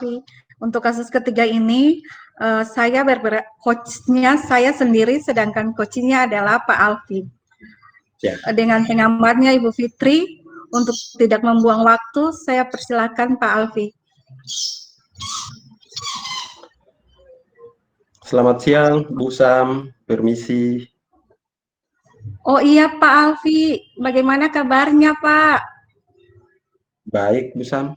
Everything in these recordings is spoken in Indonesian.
Alfi. Untuk kasus ketiga ini, saya coachnya saya sendiri, sedangkan coachnya adalah Pak Alfi. Ya. Dengan pengamatnya Ibu Fitri, untuk tidak membuang waktu, saya persilakan Pak Alfi. Selamat siang, Bu Sam. Permisi. Oh iya Pak Alfi, bagaimana kabarnya Pak? Baik, Bu Sam.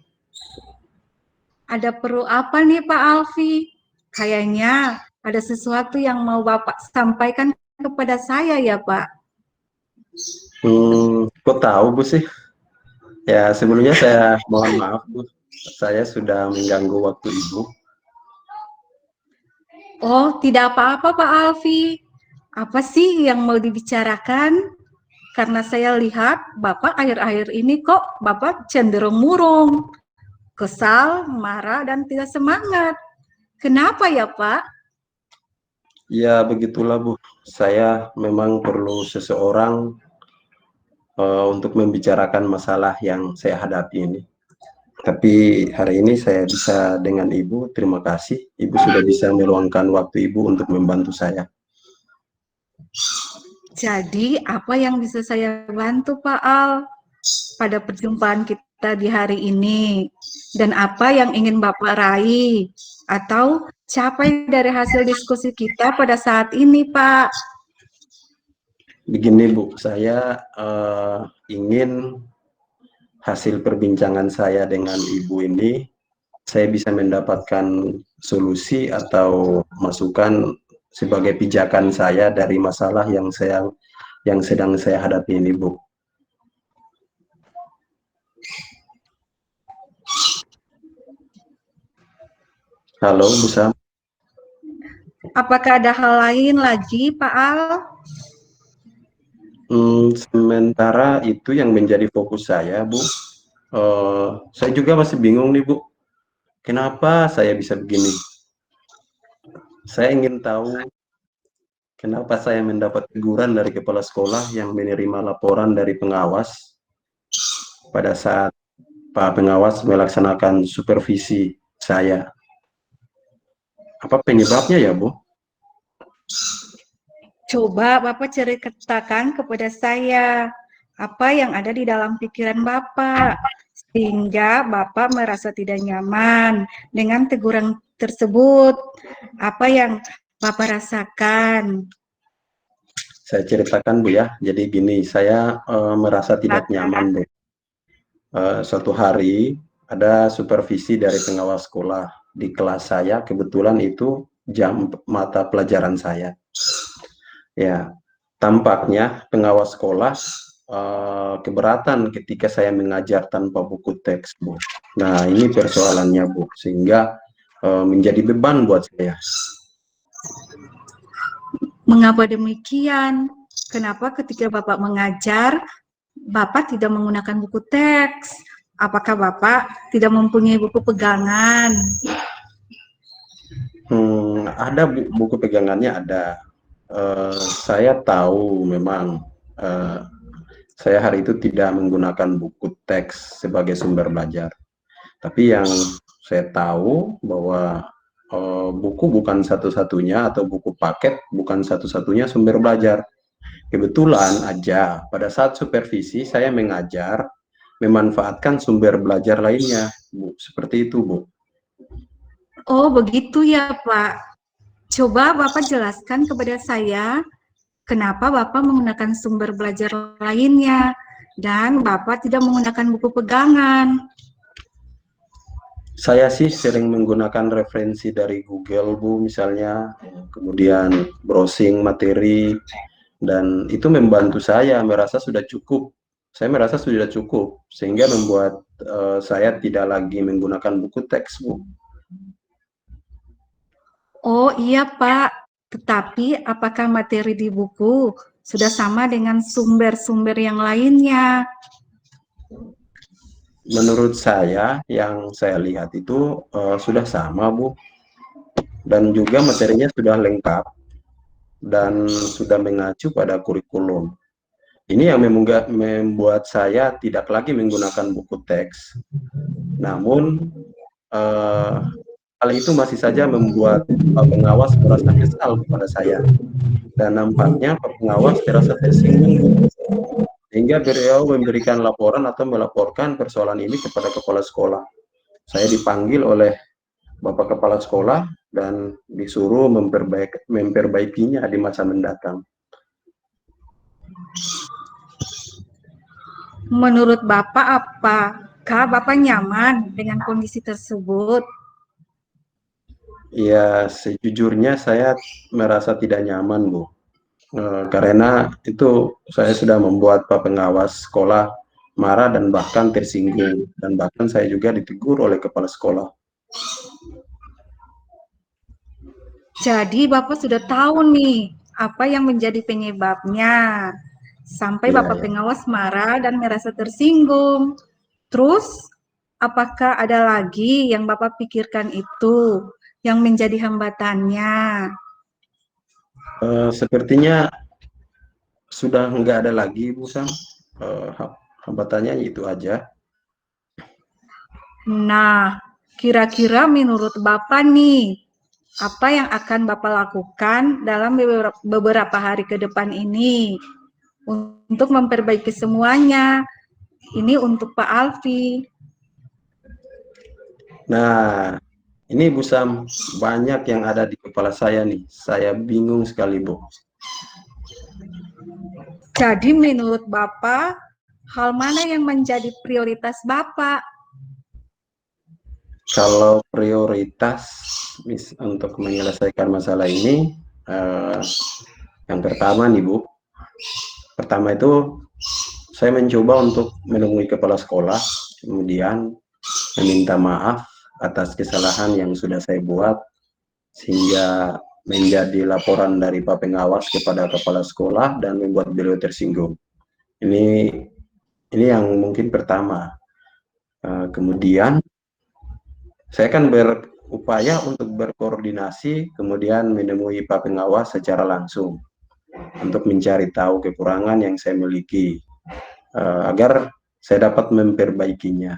Ada perlu apa nih Pak Alfi? Kayaknya ada sesuatu yang mau Bapak sampaikan kepada saya ya Pak. Kok tahu Bu sih? Ya, sebelumnya saya mohon maaf Bu. Saya sudah mengganggu waktu Ibu. Oh, tidak apa-apa Pak Alfi. Apa sih yang mau dibicarakan? Karena saya lihat Bapak akhir-akhir ini kok Bapak cenderung murung, kesal, marah, dan tidak semangat. Kenapa ya Pak? Ya, begitulah Bu. Saya memang perlu seseorang untuk membicarakan masalah yang saya hadapi ini. Tapi hari ini saya bisa dengan Ibu, terima kasih. Ibu sudah bisa meluangkan waktu Ibu untuk membantu saya. Jadi, apa yang bisa saya bantu Pak Al pada perjumpaan kita di hari ini? Dan apa yang ingin Bapak raih atau capai dari hasil diskusi kita pada saat ini Pak? Begini Bu, saya ingin hasil perbincangan saya dengan Ibu ini, saya bisa mendapatkan solusi atau masukan sebagai pijakan saya dari masalah yang sedang saya hadapi ini, Bu. Halo, Bu Sam. Apakah ada hal lain lagi, Pak Al? Sementara itu yang menjadi fokus saya, Bu. Saya juga masih bingung nih, Bu. Kenapa saya bisa begini? Saya ingin tahu kenapa saya mendapat teguran dari kepala sekolah yang menerima laporan dari pengawas pada saat Pak Pengawas melaksanakan supervisi saya. Apa penyebabnya ya, Bu? Coba Bapak ceritakan kepada saya apa yang ada di dalam pikiran Bapak, sehingga Bapak merasa tidak nyaman dengan teguran tersebut. Apa yang Bapak rasakan? Saya ceritakan, Bu ya. Jadi gini, saya merasa tidak nyaman, Bu. Suatu hari ada supervisi dari pengawas sekolah di kelas saya, kebetulan itu jam mata pelajaran saya. Ya, tampaknya pengawas sekolah keberatan ketika saya mengajar tanpa buku teks, Bu. Nah, ini persoalannya, Bu, sehingga menjadi beban buat saya. Mengapa demikian? Kenapa ketika Bapak mengajar, Bapak tidak menggunakan buku teks? Apakah Bapak tidak mempunyai buku pegangan? Ada buku pegangannya ada. Saya tahu memang saya hari itu tidak menggunakan buku teks sebagai sumber belajar. Tapi yang saya tahu bahwa buku bukan satu-satunya atau buku paket bukan satu-satunya sumber belajar. Kebetulan aja pada saat supervisi saya mengajar memanfaatkan sumber belajar lainnya, Bu. Seperti itu, Bu. Oh, begitu ya, Pak. Coba Bapak jelaskan kepada saya kenapa Bapak menggunakan sumber belajar lainnya dan Bapak tidak menggunakan buku pegangan. Saya sih sering menggunakan referensi dari Google, Bu, misalnya, kemudian browsing materi, dan itu membantu saya merasa sudah cukup. Saya merasa sudah cukup, sehingga membuat saya tidak lagi menggunakan buku teks, Bu. Oh iya Pak, tetapi apakah materi di buku sudah sama dengan sumber-sumber yang lainnya? Menurut saya, yang saya lihat itu sudah sama, Bu. Dan juga materinya sudah lengkap dan sudah mengacu pada kurikulum. Ini yang membuat saya tidak lagi menggunakan buku teks, namun eh, hal itu masih saja membuat Pak Pengawas merasa kesal kepada saya, dan nampaknya Pak Pengawas terasa tersinggung, Bu. Hingga beliau memberikan laporan atau melaporkan persoalan ini kepada kepala sekolah. Saya dipanggil oleh Bapak Kepala Sekolah dan disuruh memperbaikinya di masa mendatang. Menurut Bapak, apakah Bapak nyaman dengan kondisi tersebut? Ya, sejujurnya saya merasa tidak nyaman, Bu. Karena itu saya sudah membuat Pak Pengawas sekolah marah dan bahkan tersinggung, dan bahkan saya juga ditegur oleh kepala sekolah. Jadi Bapak sudah tahu nih apa yang menjadi penyebabnya. Sampai Iya, Bapak ya. pengawas marah dan merasa tersinggung. Terus, apakah ada lagi yang Bapak pikirkan itu yang menjadi hambatannya? Sepertinya sudah nggak ada lagi, Bu Sam. Hambatannya itu aja. Nah, kira-kira menurut Bapak nih, apa yang akan Bapak lakukan dalam beberapa hari ke depan ini untuk memperbaiki semuanya? Ini untuk Pak Alfi. Nah, ini Bu Sam, banyak yang ada di kepala saya nih. Saya bingung sekali, Bu. Jadi menurut Bapak, hal mana yang menjadi prioritas Bapak? Kalau prioritas untuk menyelesaikan masalah ini, yang pertama nih, Bu. Pertama itu saya mencoba untuk menemui kepala sekolah, kemudian meminta maaf atas kesalahan yang sudah saya buat, sehingga menjadi laporan dari Pak Pengawas kepada kepala sekolah dan membuat beliau tersinggung. Ini yang mungkin pertama. Kemudian saya akan berupaya untuk berkoordinasi, kemudian menemui Pak Pengawas secara langsung untuk mencari tahu kekurangan yang saya miliki, agar saya dapat memperbaikinya.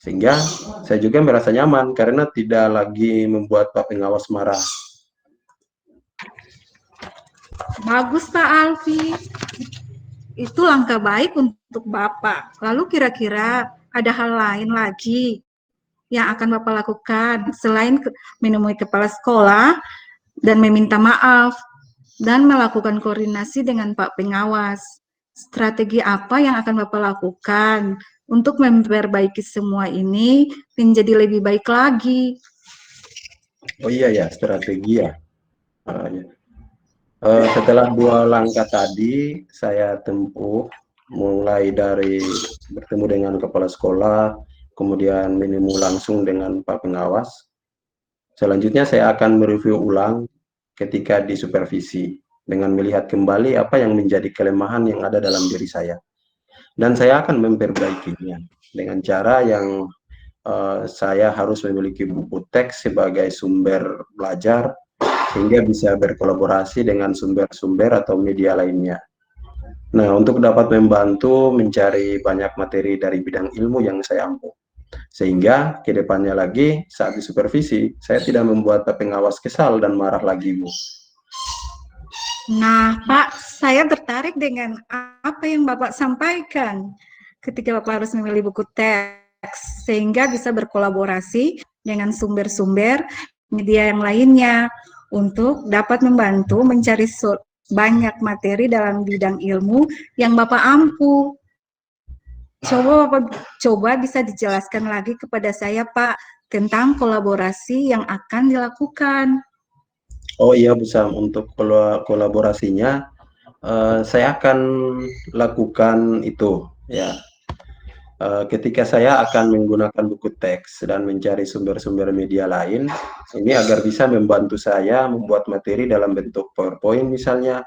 Sehingga saya juga merasa nyaman karena tidak lagi membuat Pak Pengawas marah. Bagus Pak Alfi, itu langkah baik untuk Bapak. Lalu kira-kira ada hal lain lagi yang akan Bapak lakukan selain menemui kepala sekolah dan meminta maaf dan melakukan koordinasi dengan Pak Pengawas? Strategi apa yang akan Bapak lakukan untuk memperbaiki semua ini menjadi lebih baik lagi? Oh iya ya, strategi ya. Ya. Setelah 2 langkah tadi saya tempuh, mulai dari bertemu dengan kepala sekolah, kemudian menemu langsung dengan Pak Pengawas. Selanjutnya saya akan mereview ulang ketika disupervisi, dengan melihat kembali apa yang menjadi kelemahan yang ada dalam diri saya. Dan saya akan memperbaikinya dengan cara yang saya harus memiliki buku teks sebagai sumber belajar, sehingga bisa berkolaborasi dengan sumber-sumber atau media lainnya. Nah, untuk dapat membantu mencari banyak materi dari bidang ilmu yang saya ampu. Sehingga kedepannya lagi saat disupervisi, saya tidak membuat pengawas kesal dan marah lagi, Bu. Nah, Pak, saya tertarik dengan apa yang Bapak sampaikan ketika Bapak harus memilih buku teks, sehingga bisa berkolaborasi dengan sumber-sumber media yang lainnya untuk dapat membantu mencari banyak materi dalam bidang ilmu yang Bapak ampu. Coba bisa dijelaskan lagi kepada saya, Pak, tentang kolaborasi yang akan dilakukan. Oh iya, Bu Sam, untuk kolaborasinya saya akan lakukan itu ya. Ketika saya akan menggunakan buku teks dan mencari sumber-sumber media lain, ini agar bisa membantu saya membuat materi dalam bentuk PowerPoint misalnya,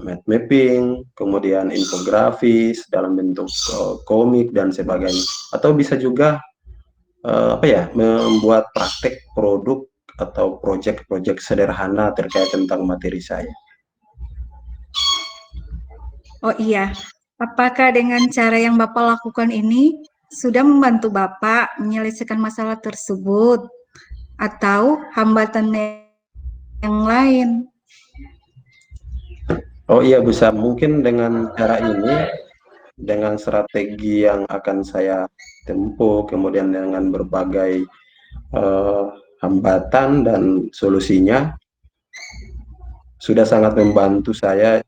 mind mapping, kemudian infografis dalam bentuk komik dan sebagainya. Atau bisa juga membuat praktek produk atau proyek-proyek sederhana terkait tentang materi saya. Oh iya, apakah dengan cara yang Bapak lakukan ini sudah membantu Bapak menyelesaikan masalah tersebut atau hambatan yang lain? Oh iya Bu Sam, mungkin dengan cara ini, dengan strategi yang akan saya tempuh, kemudian dengan berbagai eh, hambatan dan solusinya, sudah sangat membantu saya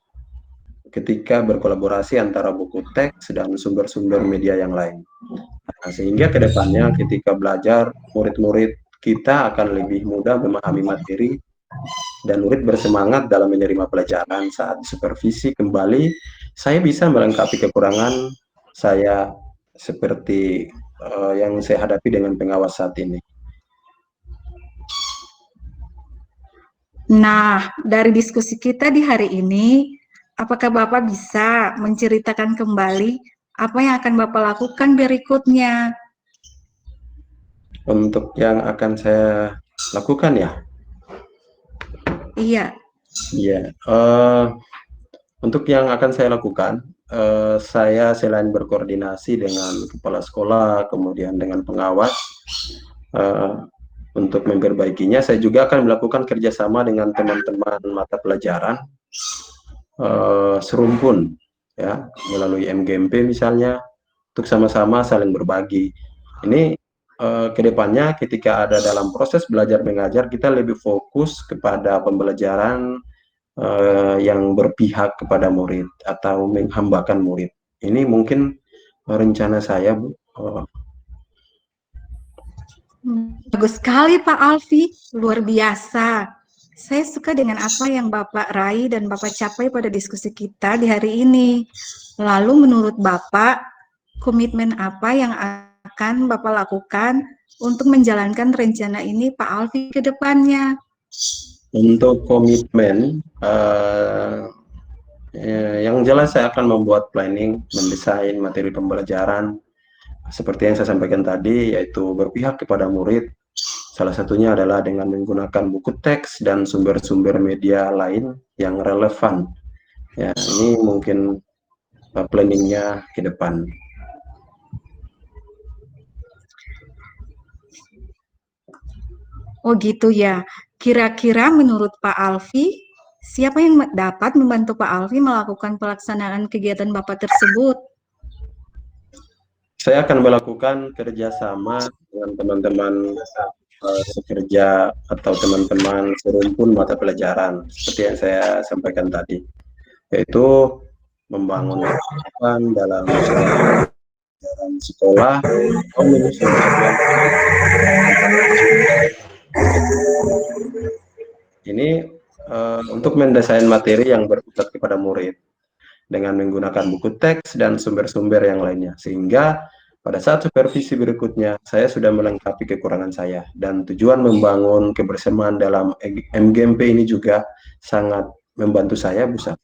ketika berkolaborasi antara buku teks dan sumber-sumber media yang lain. Nah, sehingga kedepannya ketika belajar, murid-murid kita akan lebih mudah memahami materi dan murid bersemangat dalam menerima pelajaran. Saat supervisi kembali, saya bisa melengkapi kekurangan saya seperti yang saya hadapi dengan pengawas saat ini. Nah, dari diskusi kita di hari ini, apakah Bapak bisa menceritakan kembali apa yang akan Bapak lakukan berikutnya? Untuk yang akan saya lakukan ya, Iya, iya. Untuk yang akan saya lakukan, saya selain berkoordinasi dengan kepala sekolah, kemudian dengan pengawas, eh, untuk memperbaikinya, saya juga akan melakukan kerjasama dengan teman-teman mata pelajaran serumpun, ya, melalui MGMP misalnya, untuk sama-sama saling berbagi. Ini kedepannya ketika ada dalam proses belajar mengajar, kita lebih fokus kepada pembelajaran yang berpihak kepada murid atau menghambakan murid. Ini mungkin rencana saya, Bu. bagus sekali Pak Alfi, luar biasa. Saya suka dengan apa yang Bapak raih dan Bapak capai pada diskusi kita di hari ini. Lalu menurut Bapak, komitmen apa yang akan Bapak lakukan untuk menjalankan rencana ini Pak Alfi ke depannya? Untuk komitmen, yang jelas saya akan membuat planning, mendesain materi pembelajaran, seperti yang saya sampaikan tadi, yaitu berpihak kepada murid. Salah satunya adalah dengan menggunakan buku teks dan sumber-sumber media lain yang relevan. Ya, ini mungkin planningnya ke depan. Oh gitu ya. Kira-kira menurut Pak Alfi, siapa yang dapat membantu Pak Alfi melakukan pelaksanaan kegiatan Bapak tersebut? Saya akan melakukan kerjasama dengan teman-teman pekerja atau teman-teman serumpun mata pelajaran, seperti yang saya sampaikan tadi, yaitu membangun kebijakan dalam sekolah atau menyusun ini untuk mendesain materi yang berpusat kepada murid dengan menggunakan buku teks dan sumber-sumber yang lainnya, sehingga pada saat supervisi berikutnya saya sudah melengkapi kekurangan saya, dan tujuan membangun kebersamaan dalam MGMP ini juga sangat membantu saya, Bu Sa.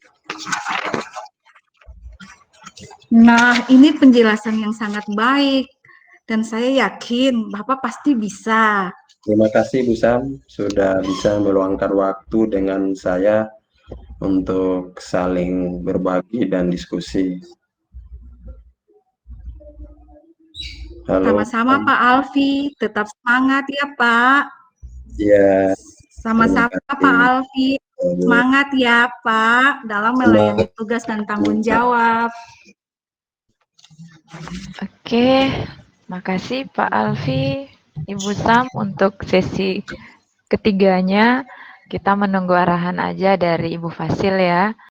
Nah, ini penjelasan yang sangat baik dan saya yakin Bapak pasti bisa. Terima kasih Bu Sam sudah bisa meluangkan waktu dengan saya untuk saling berbagi dan diskusi. Halo. Sama-sama Pak Alfi, tetap semangat ya Pak. Ya, terima Sama-sama Pak kasih. Alfi, semangat ya Pak dalam melayani tugas dan tanggung jawab. Oke, makasih Pak Alfi, Ibu Sam untuk sesi ketiganya. Kita menunggu arahan aja dari Ibu Fasil ya.